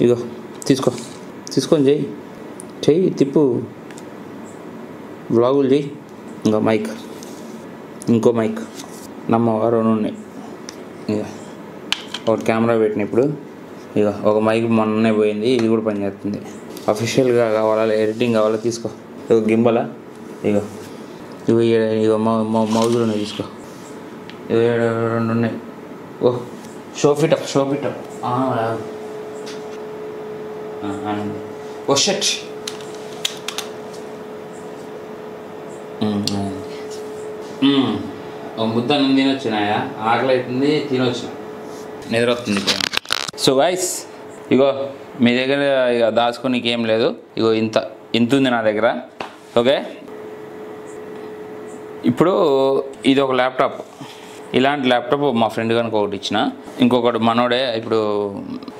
ఇగో తీసుకొని చెయ్యి తిప్పు, వ్లాగులు చెయ్యి. ఇంకా ఇంకో మైక్ నమ్మవారు ఉన్నాయి. ఇక ఒక కెమెరా పెట్టిన ఇప్పుడు. ఇక ఒక మైక్ మొన్నే పోయింది, ఇది కూడా పనిచేస్తుంది. అఫీషియల్గా కావాలా, ఎడిటింగ్ కావాలా తీసుకో. ఇక గింబలా ఇక మౌజులు ఉన్నాయి తీసుకో. ఇక 2 ఉన్నాయి. ఓ షో ఫిటప్ ఓ షట్. ఒక ముద్ద నేను తినొచ్చినాయా, ఆకలి అవుతుంది, తినొచ్చు, నిద్ర వస్తుంది. సో గైస్ ఇగో మీ దగ్గర ఇక దాచుకోనికి ఏం లేదు. ఇగో ఇంత ఉంది నా దగ్గర. ఓకే, ఇప్పుడు ఇది ఒక ల్యాప్టాప్. ఇలాంటి ల్యాప్టాప్ మా ఫ్రెండ్ కనుక ఒకటి ఇచ్చిన, ఇంకొకటి మనోడే ఇప్పుడు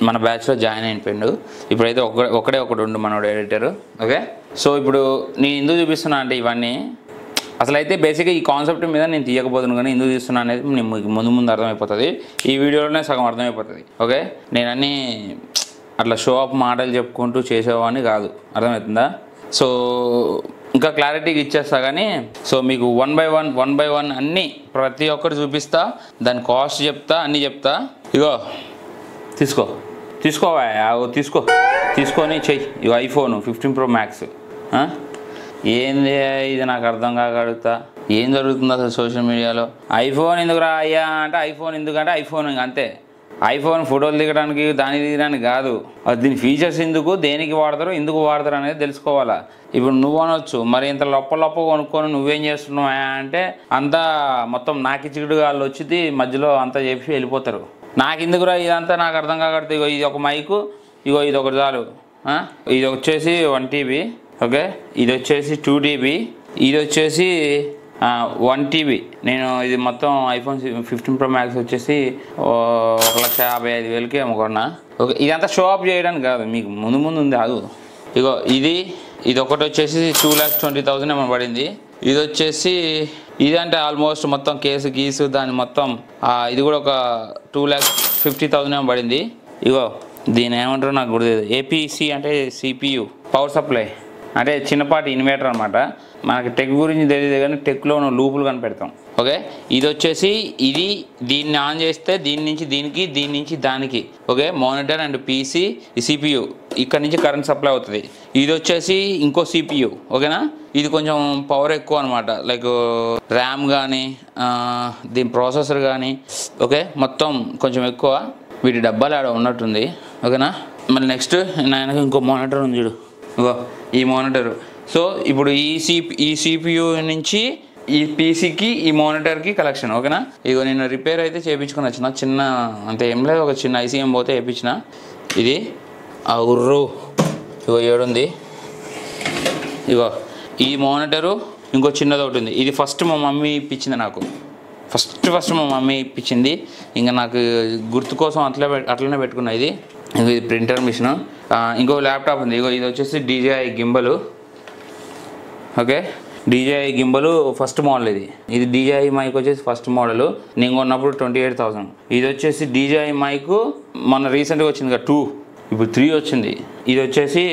మన బ్యాచ్లో జాయిన్ అయిపోయిండు. ఇప్పుడైతే ఒకటే ఉండు మనోడు ఎడిటర్. ఓకే, సో ఇప్పుడు నేను ఎందుకు చూపిస్తున్నా అంటే ఇవన్నీ అసలు అయితే బేసిక్గా ఈ కాన్సెప్ట్ మీద నేను తీయకపోతున్నాను, కానీ ఎందుకు తీస్తున్నా అనేది మీకు ముందు అర్థమైపోతుంది. ఈ వీడియోలోనే సగం అర్థమైపోతుంది. ఓకే, నేను అన్నీ అట్లా షో ఆఫ్ మాటలు చెప్పుకుంటూ చేసేవాడిని కాదు, అర్థమవుతుందా? సో ఇంకా క్లారిటీగా ఇచ్చేస్తా. కానీ సో మీకు వన్ బై వన్ అన్నీ ప్రతి ఒక్కటి చూపిస్తా, దాని కాస్ట్ చెప్తా, అన్నీ చెప్తా. ఇగో తీసుకొని చెయ్యి. ఇగో iPhone 15 Pro Max. ఏంది ఇది నాకు అర్థం కాగలుగుతా, ఏం జరుగుతుంది అసలు సోషల్ మీడియాలో? ఐఫోన్ ఎందుకురా అయ్యా అంటే ఐఫోన్ ఎందుకంటే ఐఫోన్ అంతే. ఐఫోన్ ఫోటోలు దిగడానికి దిగడానికి కాదు, దీని ఫీచర్స్ ఎందుకు, దేనికి వాడతారు, ఎందుకు వాడతారు అనేది తెలుసుకోవాలా. ఇప్పుడు నువ్వు అనొచ్చు మరి ఇంత లొప్ప కొనుక్కొని నువ్వేం చేస్తున్నావు అంటే అంతా మొత్తం నాకిచ్చిడు వాళ్ళు వచ్చి మధ్యలో అంతా చెప్పి వెళ్ళిపోతారు. నాకు ఎందుకురా ఇదంతా నాకు అర్థం కాకూడదు. ఇగో ఇది ఒక మైకు, ఇగో ఇది ఒకటి చాలు. ఇది వచ్చేసి 1 TB. ఓకే, ఇది వచ్చేసి 2 TB, ఇది వచ్చేసి 1 TB. నేను ఇది మొత్తం iPhone 15 Pro Max వచ్చేసి 1,55,000కి అమ్ముకున్నా. ఓకే, ఇదంతా షో ఆఫ్ చేయడానికి కాదు, మీకు ముందు ఉంది కాదు. ఇగో ఇది ఒకటి వచ్చేసి 2,20,000 ఏమో పడింది. ఇది వచ్చేసి ఇది అంటే ఆల్మోస్ట్ మొత్తం కేసు గీసు దాని మొత్తం ఇది కూడా ఒక 2,50,000 ఏమో పడింది. ఇగో దీని ఏమంటారు నాకు గుర్తు. APC అంటే CPU పవర్ సప్లై, అంటే చిన్నపాటి ఇన్వర్టర్ అనమాట. మనకి టెక్ గురించి తెలియదు కానీ టెక్లో ఉన్న లూపులు కనిపెడతాం. ఓకే, ఇది వచ్చేసి దీన్ని ఆన్ చేస్తే దీని నుంచి దీనికి, దీని నుంచి దానికి. Okay, monitor and PC CPU ఇక్కడ నుంచి కరెంట్ సప్లై అవుతుంది. ఇది వచ్చేసి ఇంకో CPU. ఓకేనా, ఇది కొంచెం పవర్ ఎక్కువ అనమాట, లైక్ ర్యామ్ కానీ దీని ప్రాసెసర్ కానీ. ఓకే, మొత్తం కొంచెం ఎక్కువ. వీటి డబ్బాలు ఆడ ఉన్నట్టుంది. ఓకేనా, మళ్ళీ నెక్స్ట్ నాయనకు ఇంకో మానిటర్ ఉంది చూడు, ఇగో ఈ మానిటర్. సో ఇప్పుడు ఈ CPU నుంచి ఈ PCకి ఈ మానిటర్కి కలెక్షన్. ఓకేనా, ఇగో నేను రిపేర్ అయితే చేయించుకొని వచ్చిన, చిన్న అంటే ఏం లేదు, ఒక చిన్న ICM పోతే వేయించిన. ఇది ఉర్రు ఇగో 7 ఉంది. ఇగో ఈ మానిటరు ఇంకో చిన్నది ఒకటి ఉంది. ఇది ఫస్ట్ మా మమ్మీ ఇప్పించింది నాకు, ఫస్ట్ మా మమ్మీ ఇప్పించింది. ఇంకా నాకు గుర్తు కోసం అట్లనే పెట్టుకున్నా. ఇది ప్రింటర్ మిషన్. ఇంకో ల్యాప్టాప్ ఉంది. ఇగో ఇది వచ్చేసి DJI gimbal. Okay, DJI gimbal first model. ఇది DJI మైక్ వచ్చేసి ఫస్ట్ మోడల్, నేను కొన్నప్పుడు 28,000. ఇది వచ్చేసి DJI మైక్ మొన్న రీసెంట్గా వచ్చింది కదా 2, ఇప్పుడు 3 వచ్చింది. ఇది వచ్చేసి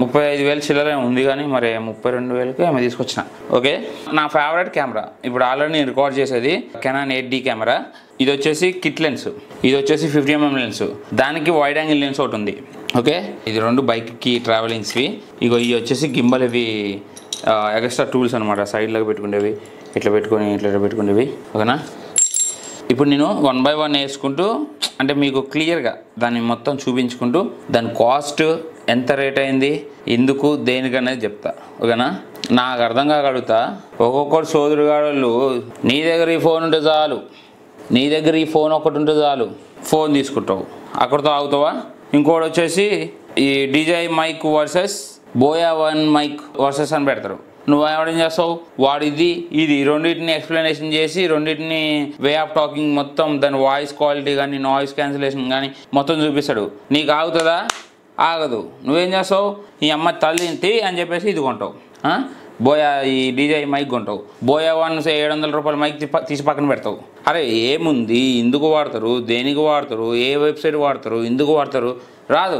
35,000 చిల్లర ఉంది, కానీ మరి 32,000కి ఏమో తీసుకొచ్చిన. ఓకే, నా ఫేవరెట్ కెమెరా ఇప్పుడు ఆల్రెడీ నేను రికార్డ్ చేసేది Canon 8D కెమెరా. ఇది వచ్చేసి కిట్ లెన్స్, ఇది వచ్చేసి 50mm లెన్స్, దానికి వైడ్ యాంగిల్ లెన్స్ ఒకటి ఉంది. ఓకే, ఇది 2 బైక్కి ట్రావెలింగ్స్వి. ఇగో ఇవి వచ్చేసి గింబల్, ఇవి ఎక్స్ట్రా టూల్స్ అనమాట, సైడ్లోకి పెట్టుకునేవి, ఇట్లా పెట్టుకునేవి. ఓకేనా, ఇప్పుడు నేను 1 by 1 వేసుకుంటూ అంటే మీకు క్లియర్గా దాన్ని మొత్తం చూపించుకుంటూ దాని కాస్ట్ ఎంత రేట్ అయింది, ఎందుకు దేనికనేది చెప్తా. ఓకేనా, నాకు అర్థం కాగలుగుతా. ఒక్కొక్కటి సోదరుగాళ్ళు నీ దగ్గర ఈ ఫోన్ ఉంటే చాలు, నీ దగ్గర ఈ ఫోన్ ఒకటి ఉంటే చాలు, ఫోన్ తీసుకుంటావు, అక్కడితో ఆగుతావా. ఇంకోటి వచ్చేసి ఈ DJI mic versus Boya 1 mic versus అని పెడతారు. నువ్వు ఏం చేస్తావు, వాడిది ఇది రెండింటిని ఎక్స్ప్లెనేషన్ చేసి రెండింటిని వే ఆఫ్ టాకింగ్ మొత్తం దాని వాయిస్ క్వాలిటీ కానీ నాయిస్ క్యాన్సిలేషన్ కానీ మొత్తం చూపిస్తాడు. నీకు ఆగుతుందా? ఆగదు. నువ్వేం చేస్తావు, ఈ అమ్మ తల్లింటి అని చెప్పేసి ఇది కొంటావు, బోయా ఈ DJI మైక్ కొంటావు. బోయా 1 700 రూపాయల మైక్ తీసి పక్కన పెడతావు. అరే ఏముంది, ఎందుకు వాడతారు, దేనికి వాడతారు, ఏ వెబ్సైట్ వాడతారు, ఎందుకు వాడతారు, రాదు,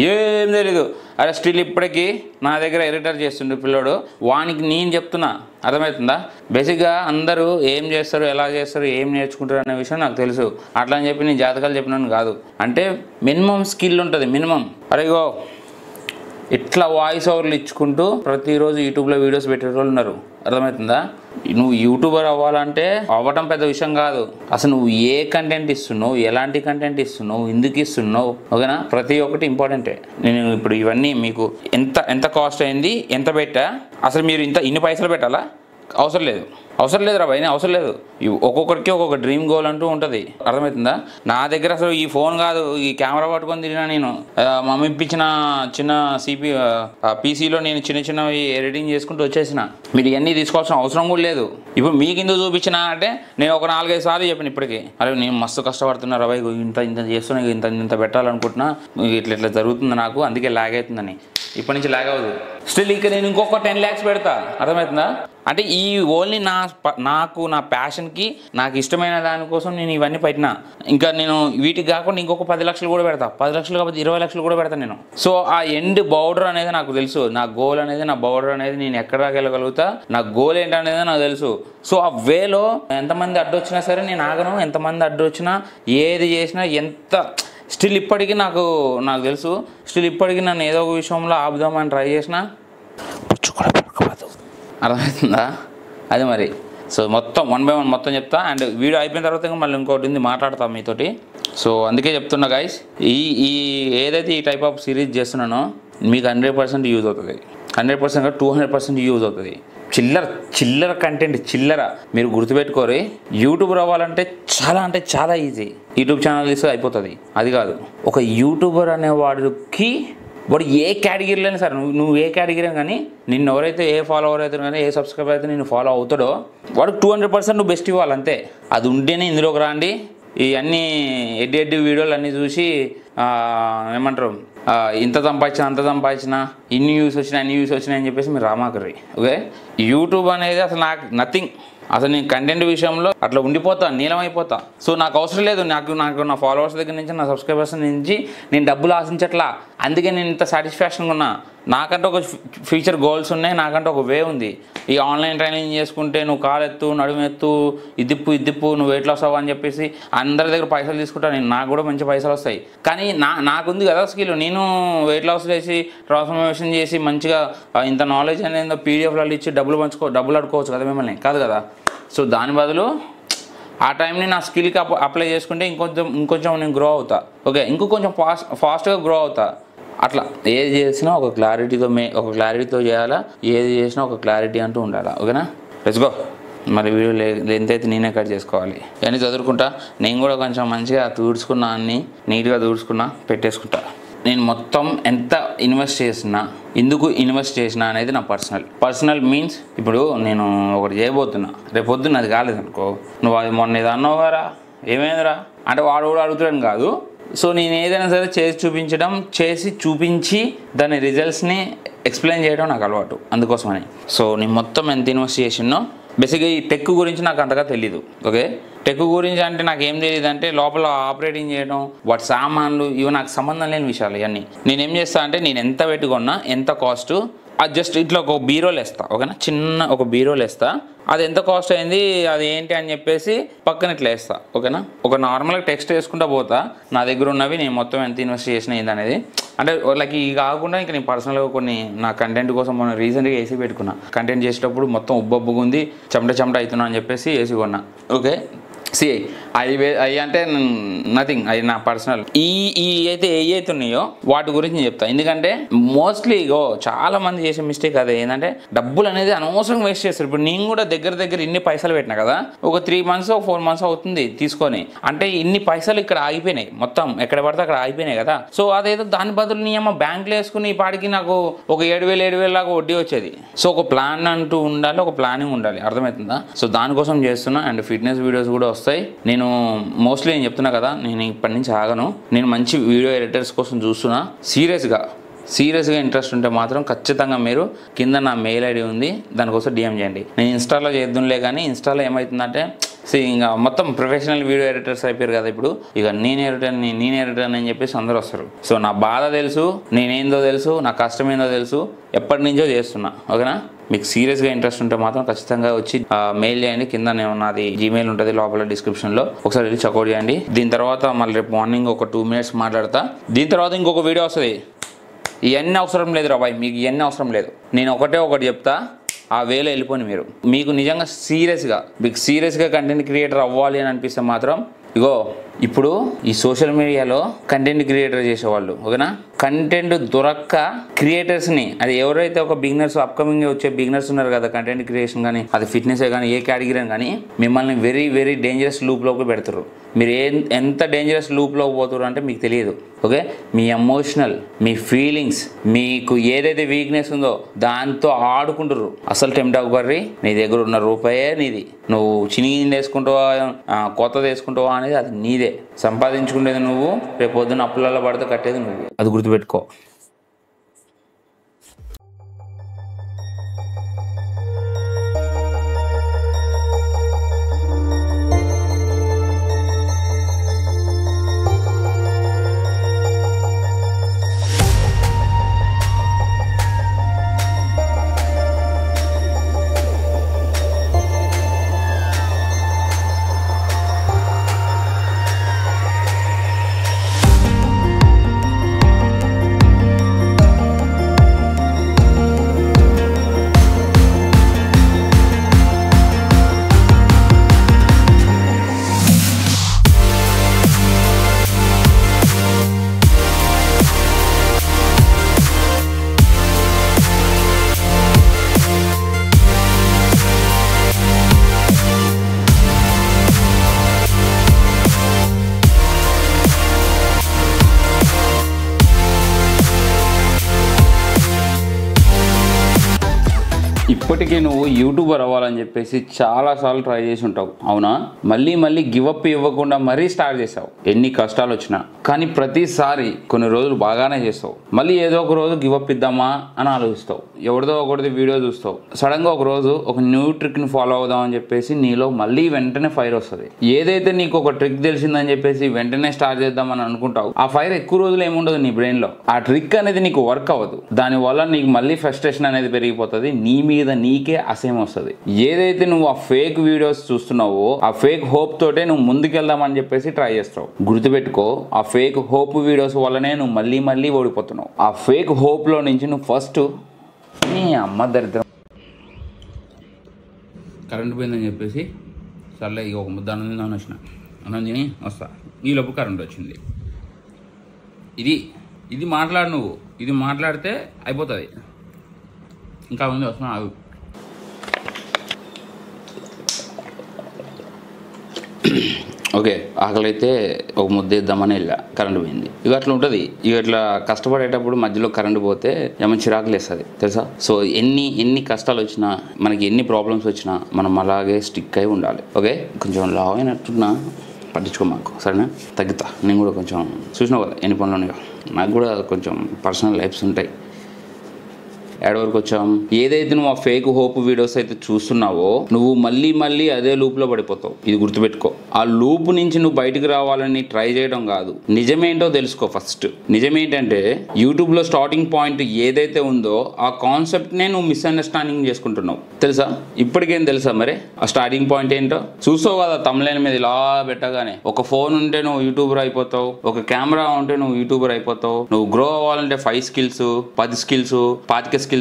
ఏం తెలీదు. అరే స్టిల్ ఇప్పటికీ నా దగ్గర ఎడిటర్ చేస్తుండే పిల్లోడు, వానికి నేను చెప్తున్నా, అర్థమవుతుందా? బేసిక్గా అందరూ ఏం చేస్తారు, ఎలా చేస్తారు, ఏం నేర్చుకుంటారు అనే విషయం నాకు తెలుసు. అట్లా అని చెప్పి నేను జాతకాలు చెప్పినాను కాదు. అంటే మినిమం స్కిల్ ఉంటుంది, మినిమం. అరే ఇగో ఇట్లా వాయిస్ ఓవర్లు ఇచ్చుకుంటూ ప్రతిరోజు యూట్యూబ్లో వీడియోస్ పెట్టేటోళ్ళు ఉన్నారు, అర్థమవుతుందా? నువ్వు యూట్యూబర్ అవ్వాలంటే అవ్వటం పెద్ద విషయం కాదు. అసలు నువ్వు ఏ కంటెంట్ ఇస్తున్నావు, ఎలాంటి కంటెంట్ ఇస్తున్నావు, ఎందుకు ఇస్తున్నావు, ఓకేనా? ప్రతి ఒక్కటి ఇంపార్టెంటే. నేను ఇప్పుడు ఇవన్నీ మీకు ఎంత కాస్ట్ అయింది, ఎంత పెట్టా, అసలు మీరు ఇన్ని పైసలు పెట్టాలా? అవసరం లేదురా భయ్, అవసరం లేదు. ఒక్కొక్కరికి ఒక్కొక్క డ్రీమ్ గోల్ అంటూ ఉంటుంది, అర్థమవుతుందా? నా దగ్గర అసలు ఈ ఫోన్ కాదు, ఈ కెమెరా పట్టుకొని తిరిగినా నేను. మమ్మీ ఇప్పించిన చిన్న పీసీలో నేను చిన్నవి ఎడిటింగ్ చేసుకుంటూ వచ్చేసిన. మీరు ఇవన్నీ తీసుకోవాల్సిన అవసరం కూడా లేదు. ఇప్పుడు మీకు ఎందుకు చూపించినా అంటే నేను ఒక 4-5 సార్లు చెప్పిన ఇప్పటికీ. అరే నేను మస్తు కష్టపడుతున్నా రా భయ్, ఇంత చేస్తున్నా, ఇంత పెట్టాలనుకుంటున్నా, ఇట్లా జరుగుతుంది నాకు, అందుకే లాగ్ అవుతుందని. ఇప్పటి నుంచి లాగ్ అవ్వదు. స్టిల్ ఇక్కడ నేను ఇంకొక 10 lakhs పెడతా, అర్థమవుతుందా? అంటే ఈ ఓన్లీ నా ప్యాషన్కి, నాకు ఇష్టమైన దానికోసం నేను ఇవన్నీ పెట్టినా. ఇంకా నేను వీటికి కాకుండా ఇంకొక 10 లక్షలు కూడా పెడతా. 10 లక్షలు కాకపోతే 20 లక్షలు కూడా పెడతాను నేను. సో ఆ ఎండ్ బౌర్డర్ అనేది నాకు తెలుసు, నా గోల్ అనేది, నా బౌర్డర్ అనేది, నేను ఎక్కడ వెళ్ళగలుగుతా, నా గోల్ ఏంటనేది నాకు తెలుసు. సో ఆ వేలో ఎంతమంది అడ్డొచ్చినా సరే నేను ఆగను. ఎంతమంది అడ్డొచ్చినా, ఏది చేసినా, స్టిల్ ఇప్పటికీ నాకు తెలుసు. స్టిల్ ఇప్పటికీ నన్ను ఏదో ఒక విషయంలో ఆపుదామని ట్రై చేసిన, అర్థమవుతుందా? అది మరి. సో మొత్తం 1 by 1 మొత్తం చెప్తా. అండ్ వీడియో అయిపోయిన తర్వాత మళ్ళీ ఇంకోటి ఉంది, మాట్లాడతాం మీతోటి. సో అందుకే చెప్తున్నా గైస్, ఈ ఏదైతే ఈ టైప్ ఆఫ్ సిరీస్ చేస్తున్నానో మీకు 100% యూజ్ అవుతుంది. 100% 200% యూజ్ అవుతుంది. చిల్లర కంటెంట్, మీరు గుర్తుపెట్టుకోరు. యూట్యూబర్ అవ్వాలంటే చాలా ఈజీ. యూట్యూబ్ ఛానల్ తీస్తే అయిపోతుంది. అది కాదు, ఒక యూట్యూబర్ అనేవాడికి వాడు ఏ కేటగిరీలో అయినా సరే, నువ్వు ఏ కేటగిరీ కానీ, నిన్ను ఎవరైతే ఏ ఫాలోవర్ అవుతారో కానీ, ఏ సబ్స్క్రైబర్ అయితే నిన్ను ఫాలో అవుతాడో వాడికి 200% నువ్వు బెస్ట్ ఇవ్వాలి, అంతే. అది ఉంటేనే ఇందులోకి రాండి. ఈ అన్ని ఎడ్డి వీడియోలు అన్నీ చూసి ఏమంటారు, ఇంత సంపాదించిన, అంత సంపాదించిన, ఇన్ని వ్యూస్ వచ్చినాయి అని చెప్పేసి మీరు రామాకర్రి. ఓకే, యూట్యూబ్ అనేది అసలు నాకు నథింగ్. అసలు నేను కంటెంట్ విషయంలో అట్లా ఉండిపోతా, నీలమైపోతా. సో నాకు అవసరం లేదు, నాకు నా ఫాలోవర్స్ దగ్గర నుంచి, నా సబ్స్క్రైబర్స్ నుంచి నేను డబ్బులు ఆశించట్లా. అందుకే నేను ఇంత సాటిస్ఫాక్షన్గా ఉన్నా. నాకంటే ఒక ఫ్యూచర్ గోల్స్ ఉన్నాయి, నాకంటే ఒక వే ఉంది. ఈ ఆన్లైన్ ట్రైనింగ్ చేసుకుంటే నువ్వు కాలెత్తు, నడుమెత్తు, ఇద్దిప్పు, నువ్వు వెయిట్ లాస్ అవ్వ అని చెప్పేసి అందరి దగ్గర పైసలు తీసుకుంటాను నేను. నాకు కూడా మంచి పైసలు వస్తాయి. కానీ నాకుంది కదా స్కిల్. నేను వెయిట్ లాస్ చేసి, ట్రాన్స్ఫర్మేషన్ చేసి, మంచిగా ఇంత నాలెడ్జ్ అనేది పీడిఎఫ్లలో ఇచ్చి డబ్బులు అడుకోవచ్చు కదా మిమ్మల్ని, కాదు కదా? సో దాని బదులు ఆ టైంని నా స్కిల్కి అప్లై చేసుకుంటే ఇంకొంచెం నేను గ్రో అవుతా. ఓకే, కొంచెం ఫాస్ట్గా గ్రో అవుతా. అట్లా ఏది చేసినా ఒక క్లారిటీతో చేయాలా, ఏది చేసినా ఒక క్లారిటీ అంటూ ఉండాలా. ఓకేనా, లెట్స్ గో. మరి వీడియో లెంత్ అయితే నేనే కట్ చేసుకోవాలి. ఇవన్నీ చదువుకుంటా. నేను కూడా కొంచెం మంచిగా తుడుచుకున్నా, అన్నీ నీట్గా తుడుచుకున్నా, పెట్టేసుకుంటా. నేను మొత్తం ఎంత ఇన్వెస్ట్ చేసినా, ఎందుకు ఇన్వెస్ట్ చేసినా అనేది నా పర్సనల్ మీన్స్. ఇప్పుడు నేను ఒకటి చేయబోతున్నా, రేపు పొద్దున్న అది కాలేదనుకో, నువ్వు అది మొన్న ఇది అన్నావు కదా, ఏమైందిరా అంటే వాడు కూడా అడుగుతాడని కాదు. సో నేను ఏదైనా సరే చేసి చూపించి దాని రిజల్ట్స్ని ఎక్స్ప్లెయిన్ చేయడం నాకు అలవాటు, అందుకోసమని. సో నేను మొత్తం ఎంత ఇన్వెస్ట్ చేసినో, బేసిక్గా ఈ టెక్ గురించి నాకు అంతగా తెలీదు. ఓకే, టెక్ గురించి అంటే నాకు ఏం తెలియదు అంటే, లోపల ఆపరేటింగ్ చేయడం, వాటి సామాన్లు, ఇవి నాకు సంబంధం లేని విషయాలు ఇవన్నీ. నేనేం చేస్తా అంటే, నేను ఎంత పెట్టుకున్నా, ఎంత కాస్ట్, అది జస్ట్ ఇట్లా ఒక బీరోలు వేస్తా. ఓకేనా, చిన్న ఒక బీరోలు వేస్తా. అది ఎంత కాస్ట్ అయింది, అది ఏంటి అని చెప్పేసి పక్కన ఇట్లా వేస్తా. ఓకేనా, ఒక నార్మల్గా టెక్స్ట్ వేసుకుంటా పోతా, నా దగ్గర ఉన్నవి నేను మొత్తం ఎంత ఇన్వెస్ట్ చేసిన ఏంది అనేది. అంటే లైక్ ఇవి కాకుండా ఇంకా నేను పర్సనల్గా కొన్ని నా కంటెంట్ కోసం మొన్న రీసెంట్గా ఏసీ పెట్టుకున్నా. కంటెంట్ చేసేటప్పుడు మొత్తం ఉబ్బుగా చెమట అవుతున్నా అని చెప్పేసి ఏసీ కొన్నా. ఓకే, అవి అంటే నథింగ్, అది నా పర్సనల్. ఈ అయితే ఏ ఉన్నాయో వాటి గురించి నేను చెప్తా. ఎందుకంటే మోస్ట్లీ చాలా మంది చేసే మిస్టేక్ అదే, ఏంటంటే డబ్బులు అనేది అనవసరంగా వేస్ట్ చేస్తారు. ఇప్పుడు నేను కూడా దగ్గర ఇన్ని పైసలు పెట్టినా కదా, ఒక 3 months 4 months అవుతుంది తీసుకొని. అంటే ఇన్ని పైసలు ఇక్కడ ఆగిపోయినాయి, మొత్తం ఎక్కడ పడితే అక్కడ ఆగిపోయినాయి కదా. సో అదేదో దాని బదులు నీ అమ్మ బ్యాంకులో వేసుకుని ఈ పాటికి నాకు ఒక 7,000 లాగా వడ్డీ వచ్చేది. సో ఒక ప్లాన్ అంటూ ఉండాలి, ఒక ప్లానింగ్ ఉండాలి, అర్థమవుతుందా? సో దానికోసం చేస్తున్నా. అండ్ ఫిట్నెస్ వీడియోస్ కూడా వస్తాయి. నేను మోస్ట్లీ నేను చెప్తున్నా కదా, నేను ఇప్పటి నుంచి ఆగను. నేను మంచి వీడియో ఎడిటర్స్ కోసం చూస్తున్నా. సీరియస్గా ఇంట్రెస్ట్ ఉంటే మాత్రం ఖచ్చితంగా మీరు కింద నా మెయిల్ ఐడి ఉంది, దానికోసం డిఎం చేయండి. నేను ఇన్స్టాలో చేద్దాంలే, కానీ ఇన్స్టాలో ఏమవుతుందంటే ఇంకా మొత్తం ప్రొఫెషనల్ వీడియో ఎడిటర్స్ అయిపోయారు కదా ఇప్పుడు. ఇక నేను ఎడిటర్ అని చెప్పేసి అందరూ వస్తారు. సో నా బాధ తెలుసు, నేనేందో తెలుసు, నా కష్టం ఏందో తెలుసు, ఎప్పటి నుంచో చేస్తున్నా. ఓకేనా? మీకు సీరియస్గా ఇంట్రెస్ట్ ఉంటే మాత్రం ఖచ్చితంగా వచ్చి మెయిల్ చేయండి. కింద నాది జీమెయిల్ ఉంటుంది లోపల డిస్క్రిప్షన్లో, ఒకసారి వెళ్ళి చెక్అవుట్ చేయండి. దీని తర్వాత మళ్ళీ రేపు మార్నింగ్ ఒక 2 minutes మాట్లాడతా. దీని తర్వాత ఇంకొక వీడియో వస్తుంది. ఇవన్నీ అవసరం లేదు రా బాయ్, మీకు ఇవన్నీ అవసరం లేదు. నేను ఒకటి చెప్తా, ఆ వేలో వెళ్ళిపోయి మీరు. మీకు నిజంగా సీరియస్గా కంటెంట్ క్రియేటర్ అవ్వాలి అని అనిపిస్తే మాత్రం ఇగో ఇప్పుడు ఈ సోషల్ మీడియాలో కంటెంట్ క్రియేటర్ చేసేవాళ్ళు, ఓకేనా, కంటెంట్ దొరక్క క్రియేటర్స్ని, అది ఎవరైతే ఒక బిగినర్స్ అప్కమింగ్ వచ్చే బిగినర్స్ ఉన్నారు కదా, కంటెంట్ క్రియేషన్ కానీ అది ఫిట్నెస్ కానీ ఏ కేటగిరీ కానీ, మిమ్మల్ని వెరీ వెరీ డేంజరస్ లూప్లోకి పెడతారు. మీరు ఎంత డేంజరస్ లూప్లోకి పోతారు అంటే మీకు తెలియదు. ఓకే, మీ ఎమోషనల్, మీ ఫీలింగ్స్, మీకు ఏదైతే వీక్నెస్ ఉందో దాంతో ఆడుకుంటారు. అసలు టెంప్ట్ అవ్వకర్రీ, నీ దగ్గర ఉన్న రూపాయే నీది. నువ్వు చినిగింది వేసుకుంటావా కొత్తది వేసుకుంటావా అనేది అది నీదే. సంపాదించుకునేది నువ్వు, రేపు పొద్దున్న అప్పులలో పడితే కట్టేది నువ్వు. అది గుర్తుపెట్టుకో. ఇప్పటికీ నువ్వు యూట్యూబర్ అవ్వాలని చెప్పేసి చాలాసార్లు ట్రై చేసి ఉంటావు, అవునా? మళ్ళీ గివప్ ఇవ్వకుండా మరీ స్టార్ట్ చేసావు, ఎన్ని కష్టాలు వచ్చినా. కానీ ప్రతిసారి కొన్ని రోజులు బాగానే చేస్తావు, మళ్ళీ ఏదో ఒక రోజు గివప్ ఇద్దామా అని ఆలోచిస్తావు. ఎవరిదో ఒకటిది వీడియో చూస్తావు, సడన్గా ఒక రోజు ఒక న్యూ ట్రిక్ని ఫాలో అవుదామని చెప్పేసి నీలో మళ్ళీ వెంటనే ఫైర్ వస్తుంది. ఏదైతే నీకు ఒక ట్రిక్ తెలిసిందని చెప్పేసి వెంటనే స్టార్ట్ చేద్దామని అనుకుంటావు, ఆ ఫైర్ ఎక్కువ రోజులు ఏముండదు నీ బ్రెయిన్లో. ఆ ట్రిక్ అనేది నీకు వర్క్ అవ్వదు, దానివల్ల నీకు మళ్ళీ ఫ్రస్ట్రేషన్ అనేది పెరిగిపోతుంది, నీ మీద నీకే అసహ్యం వస్తుంది. ఏదైతే నువ్వు ఆ ఫేక్ వీడియోస్ చూస్తున్నావో ఆ ఫేక్ హోప్ తోటే నువ్వు ముందుకెళ్దామని చెప్పేసి ట్రై చేస్తావు. గుర్తుపెట్టుకో, ఆ ఫేక్ హోప్ వీడియోస్ వల్లనే నువ్వు మళ్ళీ ఓడిపోతున్నావు. ఆ ఫేక్ హోప్ లో నుంచి నువ్వు ఫస్ట్ నీ అమ్మ దరిద్రం కరెంట్ పోయిందని చెప్పేసి సర్లే ఇక ఒక ముద్ద అన్నం వచ్చిన అన్నం తిని వస్తా. ఈలోపు కరెంట్ వచ్చింది. ఇది మాట్లాడు, నువ్వు ఇది మాట్లాడితే అయిపోతుంది. ఇంకా ఉంది, వస్తున్నా ఆగు. ఓకే, ఆకలి అయితే ఒక ముద్ద ఇద్దామని వెళ్ళా, కరెంట్ పోయింది. ఇక అట్లా ఉంటుంది. ఇక ఇట్లా కష్టపడేటప్పుడు మధ్యలో కరెంట్ పోతే ఏమైనా చిరాకులు వేస్తుంది తెలుసా. సో ఎన్ని కష్టాలు వచ్చినా, మనకి ఎన్ని ప్రాబ్లమ్స్ వచ్చినా మనం అలాగే స్టిక్ అయి ఉండాలి. ఓకే, కొంచెం లావ్ అయినట్టున్నా పట్టించుకో మాకు, సరేనా? తగ్గుతా. నేను కూడా కొంచెం చూసినావు కదా ఎన్ని పనులు ఉన్నాయో, నాకు కూడా కొంచెం పర్సనల్ లైఫ్స్ ఉంటాయి. ఏడ వరకు వచ్చాం? ఏదైతే నువ్వు ఆ ఫేక్ హోప్ వీడియోస్ అయితే చూస్తున్నావో నువ్వు మళ్ళీ అదే లూప్లో పడిపోతావు. ఇది గుర్తుపెట్టుకో. ఆ లూప్ నుంచి నువ్వు బయటకు రావాలని ట్రై చేయడం కాదు, నిజమేంటో తెలుసుకో ఫస్ట్. నిజమేంటంటే యూట్యూబ్లో స్టార్టింగ్ పాయింట్ ఏదైతే ఉందో ఆ కాన్సెప్ట్నే నువ్వు మిస్అండర్స్టాండింగ్ చేసుకుంటున్నావు తెలుసా. ఇప్పటికేం తెలుసా మరి ఆ స్టార్టింగ్ పాయింట్ ఏంటో? చూసావు కదా తమ్ములైన మీద ఇలా పెట్టగానే. ఒక ఫోన్ ఉంటే నువ్వు యూట్యూబర్ అయిపోతావు, ఒక కెమెరా ఉంటే నువ్వు యూట్యూబర్ అయిపోతావు. నువ్వు గ్రో అవ్వాలంటే 5 skills 10 skills 25 skills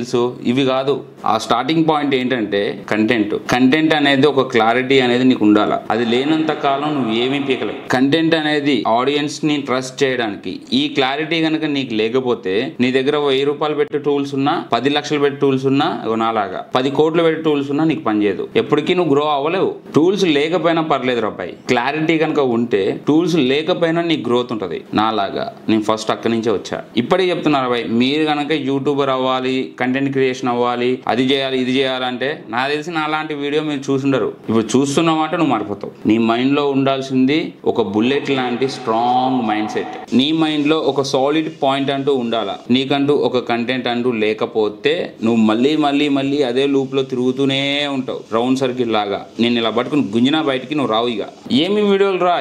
ఇవి కాదు. ఆ స్టార్టింగ్ పాయింట్ ఏంటంటే కంటెంట్ అనేది ఒక క్లారిటీ అనేది నీకు ఉండాలి. అది లేనంత కాలం నువ్వు ఏమీ పీకలేవు. కంటెంట్ అనేది ఆడియన్స్ ని ట్రస్ట్ చేయడానికి. ఈ క్లారిటీ కనుక నీకు లేకపోతే నీ దగ్గర 1000 రూపాయలు పెట్టి టూల్స్ ఉన్నా, 10 లక్షలు పెట్టి టూల్స్ ఉన్నా, నాలాగా 10 కోట్లు పెట్టి టూల్స్ ఉన్నా నీకు పనిచేయదు. ఎప్పటికీ నువ్వు గ్రో అవ్వలేవు. టూల్స్ లేకపోయినా పర్లేదు రబ్బాయి, క్లారిటీ కనుక ఉంటే టూల్స్ లేకపోయినా నీకు గ్రోత్ ఉంటుంది. నాలాగా నేను ఫస్ట్ అక్కడి నుంచే వచ్చా. ఇప్పటికీ చెప్తున్నారు రబ్బాయి, మీరు కనుక యూట్యూబర్ అవ్వాలి కంటెంట్ క్రియేషన్ అవ్వాలి, అది చేయాలి ఇది చేయాలంటే నాకు తెలిసి నా లాంటి వీడియో మీరు చూసుండరు. ఇప్పుడు చూస్తున్నావంటే నువ్వు మారిపోతావు. నీ మైండ్లో ఉండాల్సింది ఒక బుల్లెట్ లాంటి స్ట్రాంగ్ మైండ్ సెట్. నీ మైండ్లో ఒక సాలిడ్ పాయింట్ అంటూ ఉండాలా. నీకంటూ ఒక కంటెంట్ అంటూ లేకపోతే నువ్వు మళ్ళీ అదే లూప్లో తిరుగుతూనే ఉంటావు, రౌండ్ సర్కిల్ లాగా. నేను ఇలా పట్టుకుని గుంజినా బయటికి నువ్వు రావు. ఇక ఏమి వీడియోలు రా,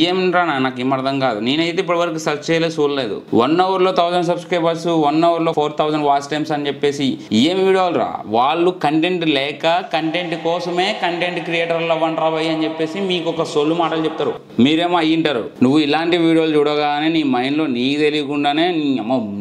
ఏం రా నాకు ఏం అర్థం కాదు. నేనైతే ఇప్పటి వరకు సెర్చ్ చేయలేదు, చూడలేదు. 1 hourలో 1000 సబ్స్క్రైబర్స్, 1 hourలో 4000 వాచ్ టైమ్స్ అని చెప్పేసి ఏం వీడియోలు రా. వాళ్ళు కంటెంట్ లేక కంటెంట్ కోసమే కంటెంట్ క్రియేటర్లు అవ్వండి రా భయ్ అని చెప్పేసి మీకు ఒక సొల్లు మాటలు చెప్తారు. మీరేమో అయ్యింటారు. నువ్వు ఇలాంటి వీడియోలు చూడగానే నీ మైండ్లో నీకు తెలియకుండానే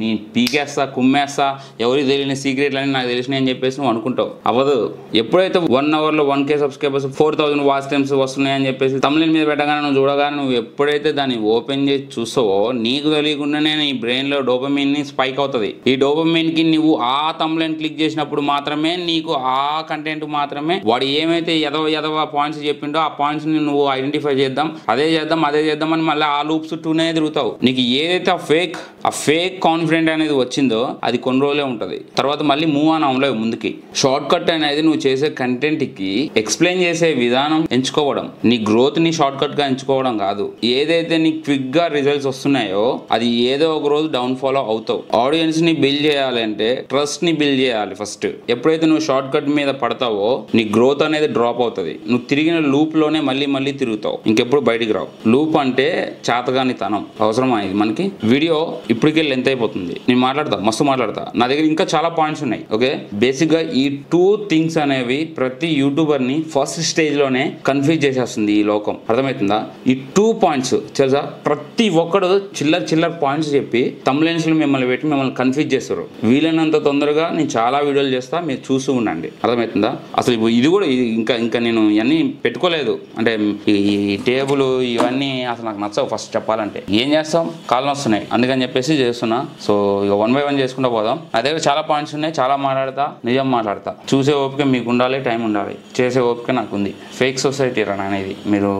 నీ పీకేస్తా, కుమ్మేస్తా, ఎవరికి తెలియని సీక్రెట్లు అని నాకు తెలిసినాయి అని చెప్పేసి నువ్వు అనుకుంటావు. అవ్వదు. ఎప్పుడైతే 1 hourలో 1K సబ్స్క్రైబర్స్, 4000 వాచ్ టైమ్స్ వస్తున్నాయని చెప్పేసి తమిళ మీద పెట్టగానే నువ్వు చూడగానే నువ్వు ఎప్పుడైతే దాన్ని ఓపెన్ చేసి చూస్తావో నీకు తెలియకుండానే నీ బ్రెయిన్లో డోపమైన్ స్పైక్ అవుతుంది. ఈ డోపమైన్కి నువ్వు ఆ తమిళని క్లిక్ చేసినప్పుడు మాత్రమే నీకు ఆ కంటెంట్ మాత్రమే వాడు ఏమైతే ఎదవ పాయింట్స్ చెప్పిండో ఆ పాయింట్స్ ని నువ్వు ఐడెంటిఫై చేద్దాం, అదే చేద్దాం అని మళ్ళీ ఆ లూప్ చుట్టూనే తిరుగుతావు. నీకు ఏదైతే ఆ ఫేక్ కాన్ఫిడెంట్ అనేది వచ్చిందో అది కొన్ని రోజులే ఉంటుంది. తర్వాత మళ్ళీ మూవ్ ఆన్ అవ్వలేవు ముందుకి. షార్ట్ కట్ అనేది నువ్వు చేసే కంటెంట్ కి ఎక్స్ప్లెయిన్ చేసే విధానం ఎంచుకోవడం, నీ గ్రోత్ ని షార్ట్ కట్ గా ఎంచుకోవడం కాదు. ఏదైతే నీ క్విక్ గా రిజల్ట్స్ వస్తున్నాయో అది ఏదో ఒక రోజు డౌన్ ఫాలో అవుతావు. ఆడియన్స్ ని బిల్డ్ చేయాలంటే ట్రస్ట్ ని బిల్డ్ చేయాలి ఫస్ట్. ఎప్పుడైతే నువ్వు షార్ట్ కట్ మీద పడతావో నీ గ్రోత్ అనేది డ్రాప్ అవుతుంది. నువ్వు తిరిగిన లూప్ లోనే మళ్ళీ తిరుగుతావు, ఇంకెప్పుడు బయటికి రావు. లూప్ అంటే చాతగాని తనం. అవసరమా ఇది మనకి? వీడియో ఇప్పటికే లెంత్ అయిపోతుంది. నేను మస్తు మాట్లాడతా. నా దగ్గర ఇంకా చాలా పాయింట్స్ ఉన్నాయి. ఓకే, బేసిక్ గా ఈ 2 things అనేవి ప్రతి యూట్యూబర్ ని ఫస్ట్ స్టేజ్ లోనే కన్ఫ్యూజ్ చేసేస్తుంది ఈ లోకం. అర్థమవుతుందా? ఈ 2 points తెలుసా? ప్రతి ఒక్కడు చిల్లర పాయింట్స్ చెప్పి తమ్లైన్స్ లో మిమ్మల్ని పెట్టి మిమ్మల్ని కన్ఫ్యూజ్ చేస్తారు. వీలైనంత తొందరగా నేను చాలా వీడియోలు చేస్తా, మీరు చూస్తూ ఉండండి. అర్థమవుతుందా? అసలు ఇది కూడా ఇంకా నేను ఇవన్నీ పెట్టుకోలేదు. అంటే ఈ టేబుల్ ఇవన్నీ అసలు నాకు నచ్చవు. ఫస్ట్ చెప్పాలంటే ఏం చేస్తాం, కాళ్ళు వస్తున్నాయి అందుకని చెప్పేసి చేస్తున్నా. సో ఇక 1 by 1 చేసుకుంటూ పోదాం. నా దగ్గర చాలా పాయింట్స్ ఉన్నాయి, చాలా మాట్లాడతా, నిజం మాట్లాడతా. చూసే ఓపిక మీకు ఉండాలి, టైం ఉండాలి. చేసే ఓపిక నాకు ఉంది. ఫేక్ సొసైటీ రా అనేది మీరు